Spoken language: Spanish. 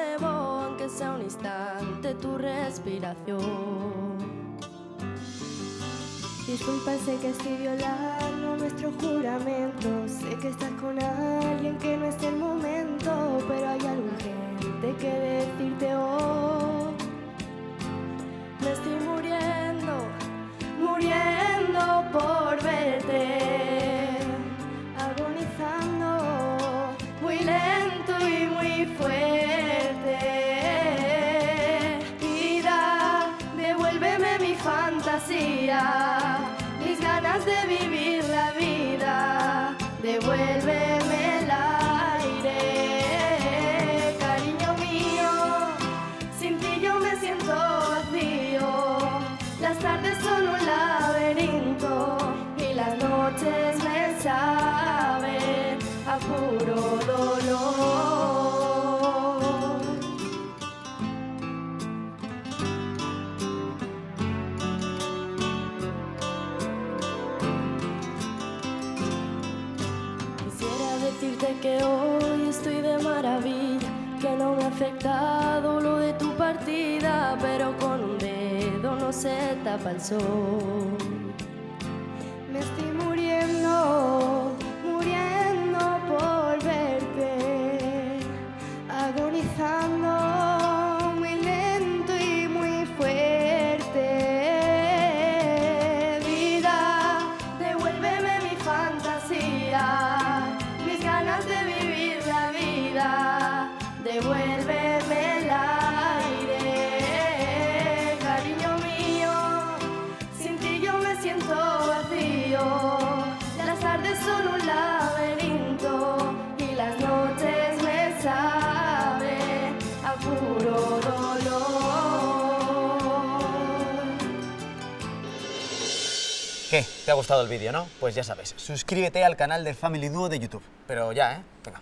nuevo, aunque sea un instante tu respiración. Disculpa, sé que estoy violando nuestro juramento. Sé que estás con alguien que no es el momento, pero hay algo urgente que decirte hoy. Me estoy muriendo por verte, agonizando, muy lento y muy fuerte. Vida, devuélveme mi fantasía, mis ganas de vivir la vida, devuélveme el aire. Cariño mío, sin ti yo me siento vacío. Las tardes son un laberinto y las noches me saben a puro dolor. Quisiera decirte que hoy estoy de maravilla, que no me ha afectado lo de tu partida, pero con un dedo no se tapa el sol. me estoy muriendo por verte, agonizando, muy lento y muy fuerte. Vida, devuélveme mi fantasía, mis ganas de vivir la vida, devuélveme el aire. Cariño mío, sin ti yo me siento vacío. Las tardes son un laberinto y las noches me saben a puro dolor. ¿Qué? ¿Te ha gustado el vídeo, no? Pues ya sabes, suscríbete al canal de Family Duo de YouTube. Pero ya, ¿eh? Venga.